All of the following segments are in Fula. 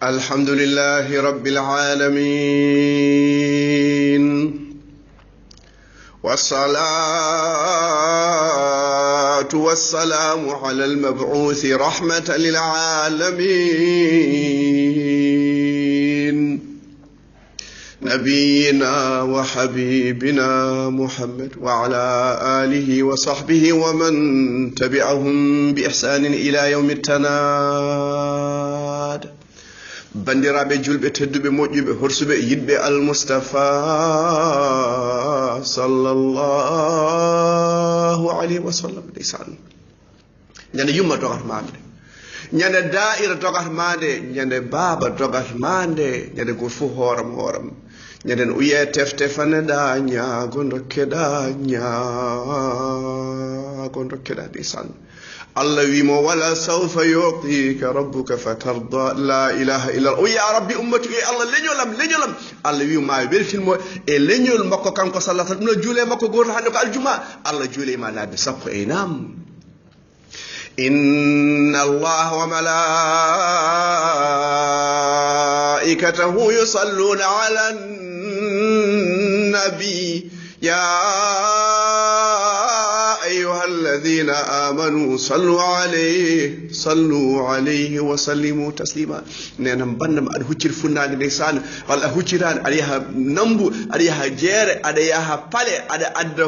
الحمد لله رب العالمين والصلاة والسلام على المبعوث رحمة للعالمين نبينا وحبيبنا محمد وعلى آله وصحبه ومن تبعهم بإحسان إلى يوم التناد bandiraɓe julɓe tedduɓe moƴƴuɓe horsuɓe yiɗɓe almustafa sallallahu alayhi wa sallam ndeysan ñande yumma dogat made ñande da'ira dogat made ñande baaba dogat made ñande goto fof hooram ñande no uye teftefaneɗa ñaago dokkeɗa ndeysan الله ويمو ولا سوف يعطيك ربك فترضى لا إله إلا الله يا ربي أمتك الله لنيولم الله ويمو ما يبرفين لنيول مكو كانكو صلى الله عليه وسلم جولي مكو غور حانوك الجمعة الله جولي ما نابي سبق إنام إن الله وملائكته يصلون على النبي يا أيها الذين آمنوا صلوا عليه وسلموا تسليما نحن بنم أدهوشر فنان نيسان ولا هوشران عليها نمبو عليها جير عليها بالي على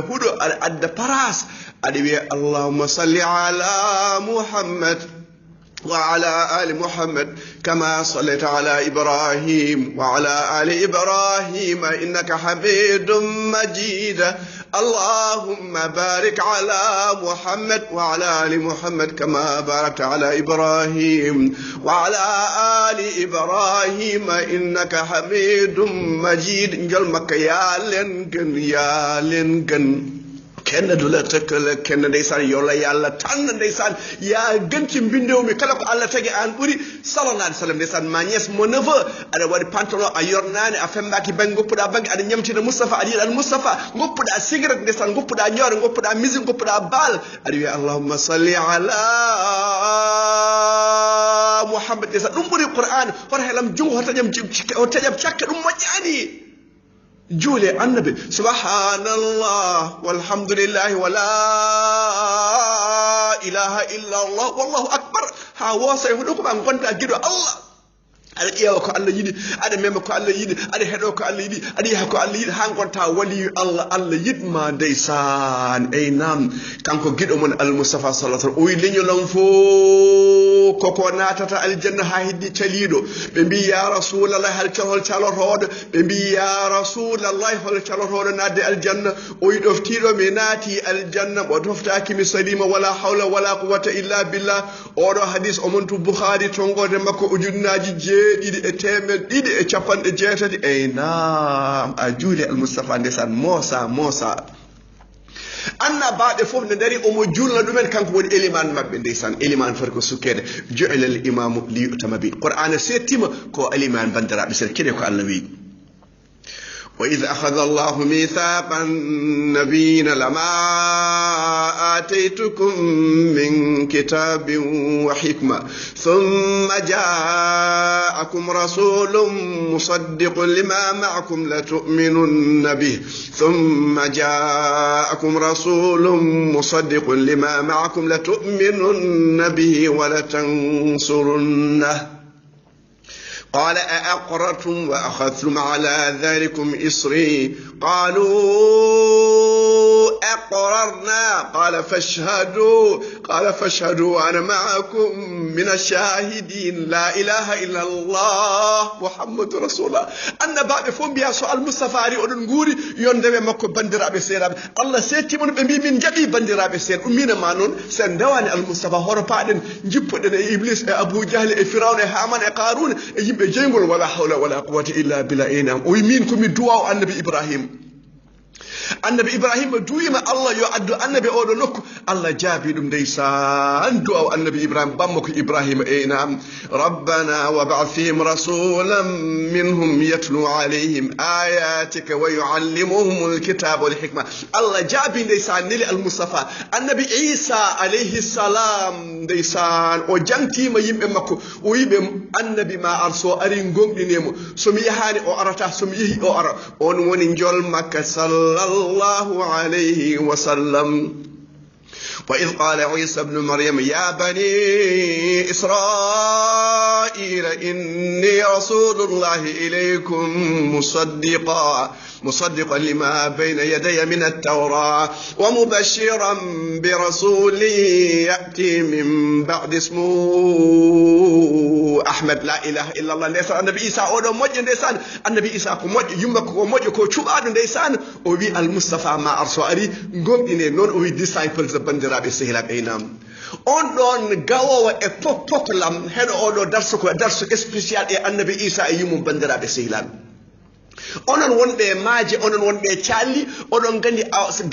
هدو على براس عليه اللهم صل على محمد وعلى آل محمد كما صليت على إبراهيم وعلى آل إبراهيم إنك حميد مجيد اللهم بارك على محمد وعلى آل محمد كما باركت على إبراهيم وعلى آل إبراهيم إنك حميد مجيد نجل يا لنجن kenn du la tëkkale kenn ndeysaan yow la yàlla tànn ndeysaan yaa gën ci mbindew mi kala ko Allah tege an ɓuri sallallahu alayhi wa sallam ndeysaan ma nièce mo neveu aɗa waɗi pantalon a yornani a fembaki bange goppuɗa bange aɗa ñamtina Moustapha aɗa yiɗa Moustapha goppuɗa cigarette ndeysaan goppuɗa ñoore goppuɗa musique goppuɗa baal aɗa wiya allahumma salli ala Muhammad ndeysaan ɗum ɓuri Qur'an hoto helam jungo ho taƴam cakke ɗum moƴƴani جولي النبي سبحان الله والحمد لله ولا إله إلا الله والله أكبر ها واسع هدوكم أن كنت أجد الله aɗa ƴeewa ko Allah yiɗi aɗa mema ko Allah yiɗi aɗa heɗo ko Allah yiɗi aɗa yaha ko Allah yiɗi han gonta wali Allah yiɗma ndeysan ey nam kanko giɗo mon almustafa sallallahu alaihi wasallam o wi leñolam fo koko natata aljanna ha heddi caliɗo ɓe mbi ya rasulallah hol calotoɗo ɓe mbi ya rasulallah hol calotoɗo nadde aljanna o wi ɗoftiɗo mi naati aljanna o toftaki mi salima wala hawla wala quwwata illa billah oɗo hadis omon tu Bukhari tongode makko ujunnaji ɗiɗi e temed ɗiɗi e capanɗe jeetati ey nam a juuli almustafa ndesan moosa anna baɗe fof ne dari omo julna ɗumen kanko woni éliman mabɓe ndeysan éliman foti ko sukkede jo'ila al imamu li yutama bi qur'ana settima ko éliman bandiraɓe sen keɗe ko Allah wi وإذ أخذ الله ميثاق النبيين لما آتيتكم من كتاب وحكمة ثم جاءكم رسول مصدق لما معكم لتؤمنن به ثم جاءكم رسول مصدق لما معكم لتؤمنن به ولتنصرنه قال أأقررتم وأخذتم على ذلكم إصري قالوا أقررنا قال فاشهدوا وأنا معكم من الشاهدين لا إله إلا الله محمد رسول الله أن بعد فهم بيا سؤال مصطفى أدن غوري يندم مكو بندر سيراب الله سيتي من جبي بندر سير أمين مانون سندواني المصطفى هربادن جبودن إبليس أبو جهل فرعون هامان قارون بجنگل ولا حول ولا قوة إلا بالله إنام ويمين كم دعاء النبي إبراهيم annabi ibrahima duwima allah yo addu annabi oɗo nokku allah jaabi ɗum ndeysan du'aw annabi ibrahima bamma ko ibrahima nam rabbana wab'ath fihim rasulan minhum yatlu alayhim ayatika wa yuallimuhum alkitaba wal hikma allah jaabi ndeysan neli almustafa annabi isa alayhi salam ndeysan o jantima yimɓe makko o yiɓe annabi ma ar so ari gonɗinemo somi yahani o arata somi yeehi o ara on woni jol makka sallallahu alayhi wa sallam وإذ قال عيسى ابن مريم يا بني إسرائيل إني رسول الله إليكم مصدقا لما بين يدي من التوراة ومبشرا برسول يأتي من بعد اسمه أحمد لا إله إلا الله نيسان النبي إيسا أولا موجه نيسان النبي إيسا كو موجه يمك كو موجه كو شباد نيسان وبي المصطفى ما أرسو أري نقوم إني نون وي disciples bandiraɓe sehilab eynam on ɗon gawowo e poklam heɗo oɗo darso ko darso spécial e annabi isa e yumum bandiraɓe sehilaɓe onon wonɓe maaje onon wonɓe calli oɗon gandi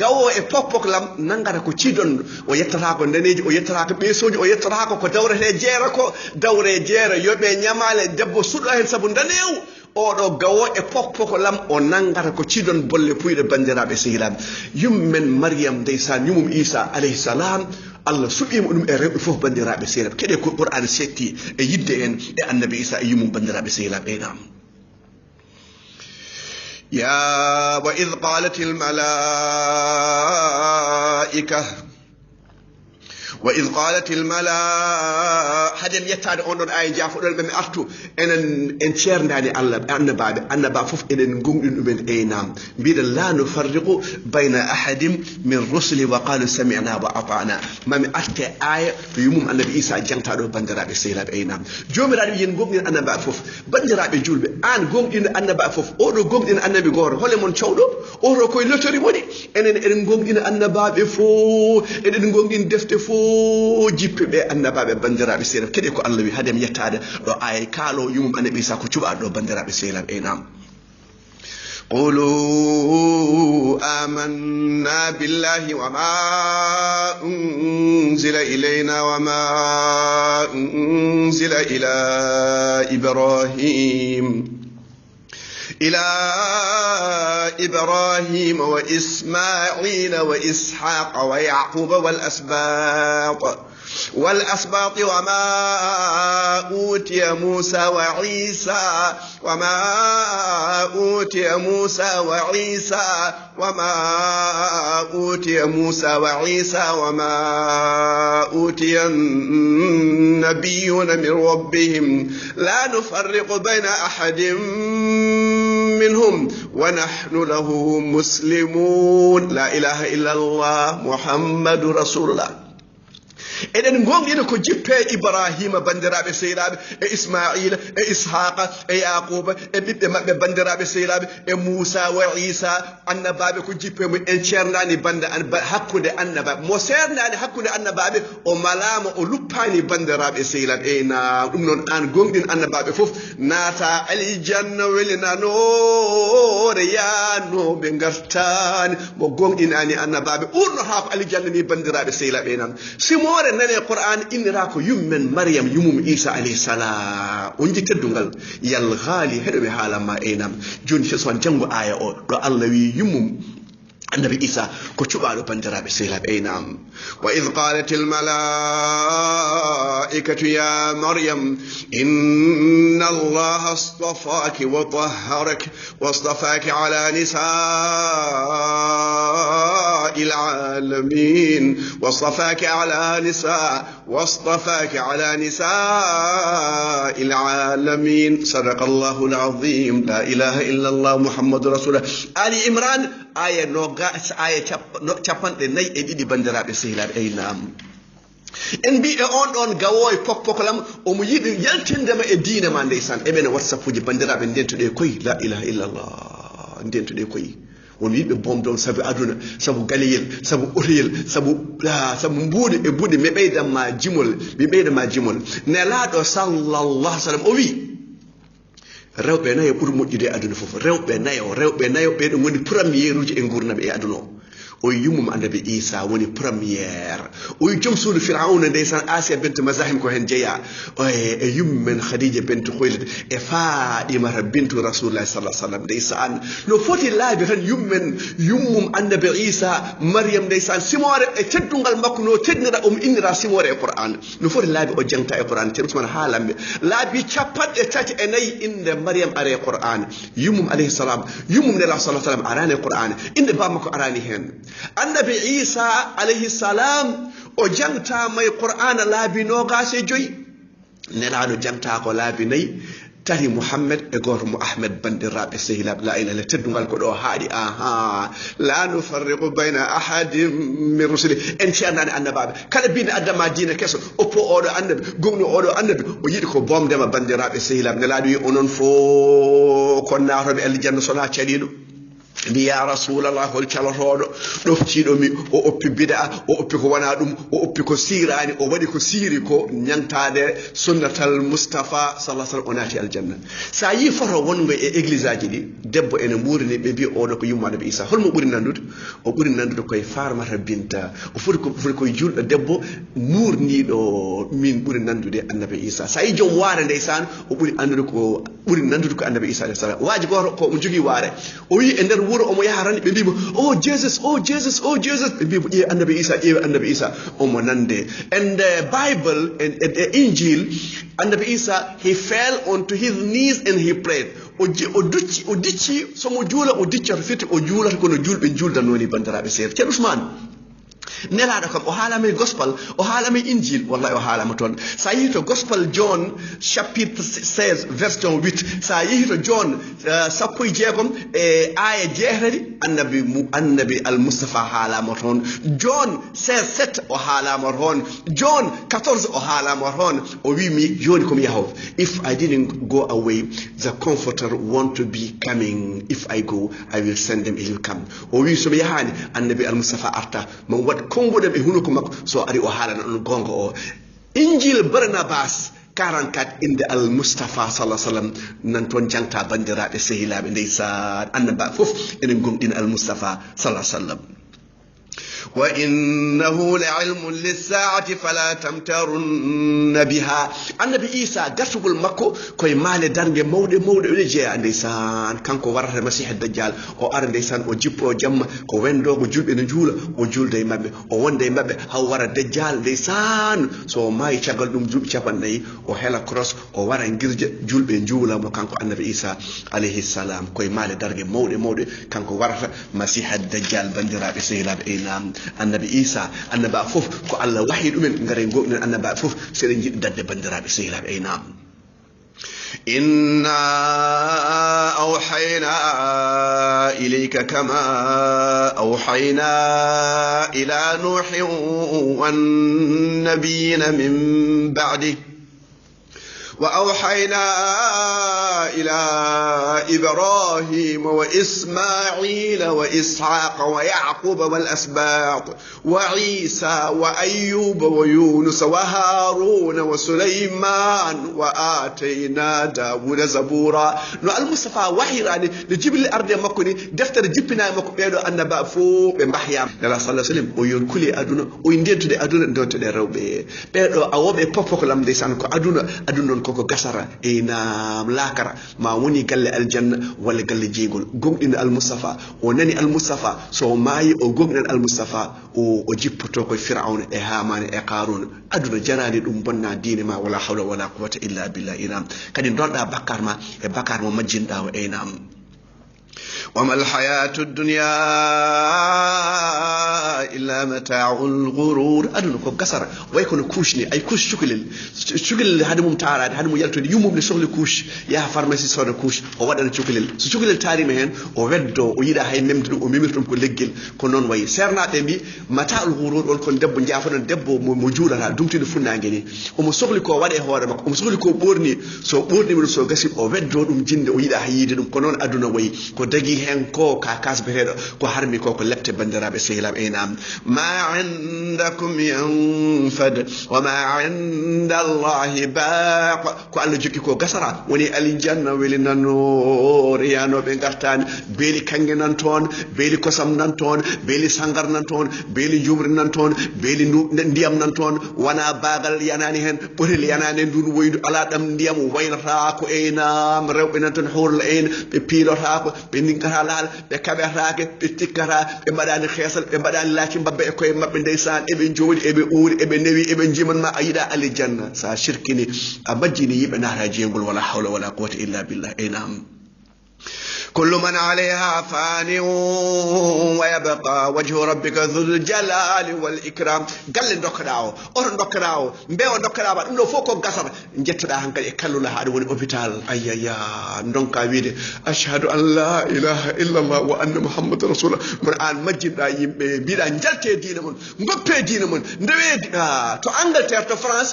gawowo e poklam nangata ko cidon o yettata ko daneji o yettata ko ɓeesoji o yettata ko dawrete jeera ko dawre jeera yoɓe ñamale debbo suɗɗo hen saabu danew oɗo gawo e poklam o nangata ko cidon bolle puyɗe bandiraɓe sehilaɓe yummen mariam ndeysan yumum isa alayhi salam allah suɓima ɗum e rewɓe fof bandiraɓe sehilaɓe keɗe ko qur'an setti e yidde en e annabi isa e yumum bandiraɓe sehilaɓe enam يا وإذ قالت الملائكة هذا يتعد أنون آي جافو دول بمي أرتو إن شيرناني أنبا فوف إن نقوم من أينام بيد لا نفرق بين أحد من رسل وقالوا سمعنا وأطعنا ما من أرتي آية يوم النبي إيسا جانتا دو بندرا بسيلا بأينام جوم رادو ينقوم من أنبا فوف بندرا بجول بأن قوم إن أنبا فوف أورو قوم إن أنبي غور هولي من شودو أورو كوي لوتوري موني إن قوم إن أنبا بفو إن قوم إن دفت فو jippe ɓe annabaɓe bandiraɓe seelam keɗe ko allah wi hadem yettade ɗo aya kaalo yumum annabi isa ko cuɓaɗo ɗo bandiraɓe seelam enam قولوا آمنا بالله وما أنزل إلينا وما أنزل إلى إبراهيم وإسماعيل وإسحاق ويعقوب والأسباط وما أوتي موسى وعيسى وما أوتي النبيون من ربهم لا نفرق بين أحد منهم ونحن له مسلمون لا إله إلا الله محمد رسول الله eɗen gonɗina ko jippe ibrahima bandiraɓe sehilaɓe e ismaila e ishaqa e yaquba e ɓiɓɓe maɓɓe bandiraɓe sehilaɓe e moussa wa isa annabaɓe ko jippe mum en ceernani bande hakkude annabaɓe mo sernani hakkude annabaɓe o malama o luppani bandiraɓe sehilaɓe eyna ɗum noon an gonɗin annabaɓe foof naata aljanna welinanore yanoɓe gartani mo gonɗinani annabaɓe ɓurno ha ko aljanna ni bandiraɓe sehilaɓe enam simore nane qur'an innira ko yummen maryam yumum isa alayhi salam on ji teddungal yal ghali hedo be haalama enam joni so jango aya o do allah wi yumum النبي إيسا كتشوبا بندرا بسيلا بينام وإذ قالت الملائكة يا مريم إن الله اصطفاك وطهرك واصطفاك على نساء العالمين واصطفاك على نساء العالمين صدق الله العظيم لا إله إلا الله محمد رسول الله آل عمران آية نوغا آية capanɗe nayi e ɗiɗi bandiraɓe sehilaɓe eynam en mbi e on gawo e poklam omo yiɗi yaltindema e diine ma ndeysan eɓene whatsapp uji bandiraɓe ndentuɗe koye la ilaha illallah ndentuɗe koye won yiɓe bomdon sabu aduna sabu galeyel sabu otoyel sabu mbuuɗe e buuɗe mi ɓeydama jimol nelaɗo sallallahu sallam o wi rewɓe nayo ɓuri moƴƴude aduna fof rewɓe nayo ɓeɗo goni premiére uji e gurdam e aduna o yummum annabi Isa woni premiére o joom suudu Firawna ndeysan Asiya bint Mazahim ko hen jeeya e yummu men Khadija bint Khuwaylid e Fadimata bintu Rasulullah sallallahu alaihi wasallam ndeysan no foti laabi tan yummum annabi Isa Maryam ndeysan simore e teddungal makko no teddinira innira simore e Qur'an no foti laabi o jangta e Qur'an ceerno Ousmane haalamɓe laabi 34 inde Maryam are Qur'an yummum alayhi salam yummum nela sallallahu alaihi wasallam arani Qur'an inde bamako arani hen annabi Isa alayhi salam o jangta may Qur'ana laabi nogase joyi nelaɗo jangta ko laabi nayi tari Muhammad e goto mo Ahmed bandiraɓe sehilaɓe la ilaha illa teddungal ko ɗo haaɗi la nufarriqu bayna ahadin min rusuli en ceernani annabaɓe kala binde addama diina keso oppo oɗo annabi gomni oɗo annabi o yiɗi ko bomdema bandiraɓe sehilaɓe nelaɗo wi onon fo kon natoɓe aljanna sona caɗiɗo mi ya rasulallah hol calotoɗo ɗoftiɗomi o oppi bida o oppi ko wona ɗum o oppi ko sirani o waɗi ko siiri ko ñantade sunnatal Mustafa sallallahu alaihi wasallam o naati aljanna sa yi foto wongo e église aji ɗi debbo ene muurini ɓe mbi oɗo ko yumma annabi Isa holmo ɓuri nandude o ɓuri nandude koye Farmata Binta o foti koye julɗo debbo murniɗo min ɓuri nandude annabi Isa sa yi joom waare ndeysan o ɓuri nandude ko annabi Isa alayhi salam waaji goto ko mo jogui waare o wi e nder wuro omo yaharani ɓe mbimo Jesus ɓe mbimo ƴeewe annabi Isa omo nande and the Bible and the Injil annabi Isa he fell onto his knees and he prayed o dicci somo juula o diccato firti o juulata kono julɓe juldanoni bandiraɓe seeɗa ceerno Ousmane nelaɗo kam o haalama gospel o haalama Injil wallahi o haalama toon sa yehi to gospel John chapitre 16 verset 8 sa yehi to John 16 e aya 9 annabi al Mustafa haalama toon John 16:7 o haalama toon John 14 o haalama toon o wi mi joni komi yahow if I didn't go away the comforter want to be coming if I go I will send them he will come o wi somi yahani annabi al Mustafa arta mo wat kongoɗem e hunuko makko so ari o haalana on gonga o Injil Barnabas 44 inde al Mustafa sallallahu alaihi wasallam nan toon jangta bandiraɓe sehilaɓe ndeysan annaba fof enen gomɗin al Mustafa sallallahu alaihi wasallam wa innahu la'ilmun lis-sa'ati fala tamtarun biha annabi Isa gatugol makko koye maale darde mawɗe ene jeeya ndeysan kanko warata masiha dajjal o ara ndeysan o jippo jamma ko wendogo julɓe ne juula o julde e mabɓe o wonde e mabɓe haw wara dajjal ndeysan so maayi caggal ɗum duuɓi 40 o hela cross o wara girja julɓe juulamo kanko annabi Isa alayhi salam koye maale darde mawɗe kanko warata masiha dajjal bandiraɓe sehilaɓe enam annabi Isa annaba fof ko Allah wahi ɗumen ngare goɗɗen annaba fof seɗen jiɗi dadde bandiraɓe sehilaɓe aynam inna awhayna ilayka kama awhayna ila nuhin wan nabiyina min ba'di وأوحينا إلى إبراهيم وإسماعيل وإسحاق ويعقوب والأسباط وعيسى وأيوب ويونس وهارون وسليمان وآتينا داود زبورا نو المصطفى وحي راني لجبل الأرض مكوني دفتر جبنا مكو بيدو أنبا فو بمحيام نلا صلى الله عليه وسلم ويون كلي أدونا وينديتو دي أدونا دوتو دي روبي بيدو أوبي بوبوك لام دي سانكو أدونا koko gasara e na lakara ma woni galle aljanna wala galle jeegol gomɗin al Mustafa o nani al Mustafa so maayi o gomɗin al Mustafa o jippoto ko Fir'auna e Hamane e Qarun aduna jarani ɗum bonna diine ma wala hawla wala quwwata illa billah inam kadi dolɗa bakkar ma e bakkar mo majjinɗa o enam وما الحياة الدنيا إلا متاع الغرور أدنى كو قصر ويكون كوشني أي كوش شكل هذا ممتعرات هذا ميالتوني يوم من شغل كوش يا فارماسي صار كوش هو هذا شكل تاري مهن وودو ويدا هاي ممتلو وممتلو كل لجل كنون وي سرنا تبي متاع الغرور والكون دب جافنا دب موجودة دومتي نفنانجني ومسوغل كو وده هو هذا ومسوغل كو بورني سو بورني من سو قسم وودو دم جند ويدا هاي دم كنون أدنى وي كو دقي hen ko ka kasbeteɗo ko harmi ko lepte bandiraɓe sehlam enam ma indakum yanfad wa ma inda allahi baq ko Allah jokki ko gasara woni aljanna weli nano riyanoɓe gartani beeli kange nan toon beeli kosam nan toon beeli sangar nan toon beeli jumri nan toon beeli ndiyam nan toon wona bagal yanani hen ɓorel yanani ndun woydu ala ɗam ndiyam waynata ko enam rewɓe nan toon hurla en ɓe piilotako ɓe ndinkata laal ɓe kaɓetake ɓe tikkata ɓe mbaɗani heesal ɓe mbaɗani laaci mbabba e koye mabɓe ndeysan eɓe jooɗi eɓe uuri eɓe newi eɓe jimanma a yiiɗa aljanna sa shirkini a majjini yimɓe nata jeygol wala hawla wala quwwata illa billah enam كل من عليها فان ويبقى وجه ربك ذو الجلال والإكرام قال دوكراو اور دوكراو مبيو دوكراو دum do foko gasar jettuda hankali e kallula haade woni hôpital ayaya ndonka wiide ashhadu an la ilaha illa allah wa anna muhammadar rasulullah mun an majjinda yimbe biida jalte diina mun ngoppe diina mun ndewe to Angleterre to France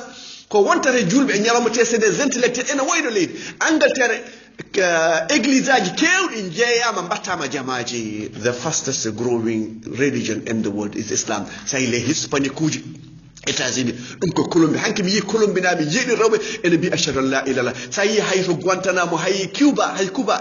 ko wontare julbe e nyalomate c'est des intellectuels ene wayno leydi Angleterre église aji kewɗi jeeyama mbattama jamaji. The fastest growing religion in the world is Islam. Say les hispanique uji États-Unis ɗum ko Colombie hanki mi yi Colombie naɓe jeeɗi rewɓe ene mbi ashhadu an la ilaha so yi hay to Guantanamo hay Cuba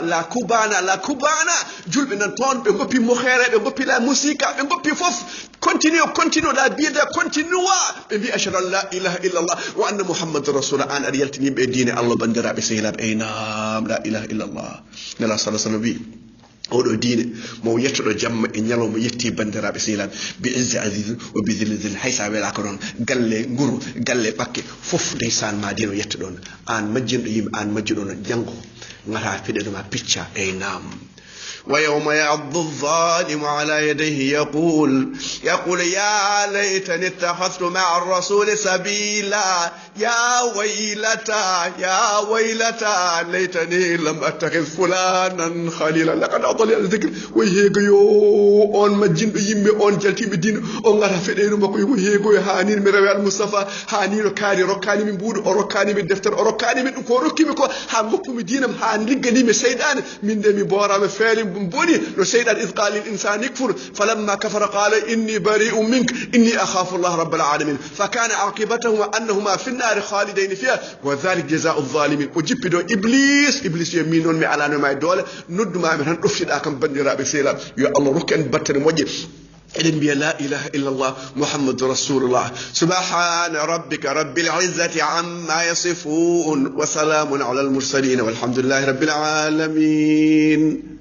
la cubana julɓe nan toon ɓe goppi mohere ɓe goppi la musique ɓe goppi fof continue la vida continua ɓe mbi ashhadu an la ilaha illallah wa anna muhammadan rasulullah an aɗa yaltiniɓe e diine Allah bandiraɓe sehilaɓe aynam la ilaha illallah nela sallah sallam wi oɗo diine mo yettoɗo jamma e ñalawma yetti bandiraɓe sehilaɓe bi izzi aziz o bi zilzil haysa welaka ɗon galle nguru galle ɓakke fof ndeysan ma dino yetta ɗon an majjinɗo yimɓe an majjiɗo no janggo ngata fiɗeɗoma picca aynam ويوم يعض الظالم على يديه يقول يا ليتني اتخذت مع الرسول سبيلا يا ويلتا ليتني لم اتخذ فلانا خليلا لقد اضل الذكر ويهيغيو اون مجين يمبي اون جالتيبي دين اون غاتا فدينو مako ويهيغو هانين مي رewal المصطفى هانين كاري روكاني من بود او روكاني من دفتر او روكاني من ko rokkimi ko ha goppumi dinam ha ligganimi seydane min de mi borama feeli بني لو سيدنا إذ قال الإنسان يكفر فلما كفر قال إني بريء منك إني أخاف الله رب العالمين فكان عاقبتهما أنهما في النار خالدين فيها وذلك جزاء الظالمين وجبدو إبليس يمينون مي على نماي دولة ند ما من هنفشد أكم بني رابي سيلا يا الله ركن بطن موجه إذن لا إله إلا الله محمد رسول الله سبحان ربك رب العزة عما يصفون وسلام على المرسلين والحمد لله رب العالمين.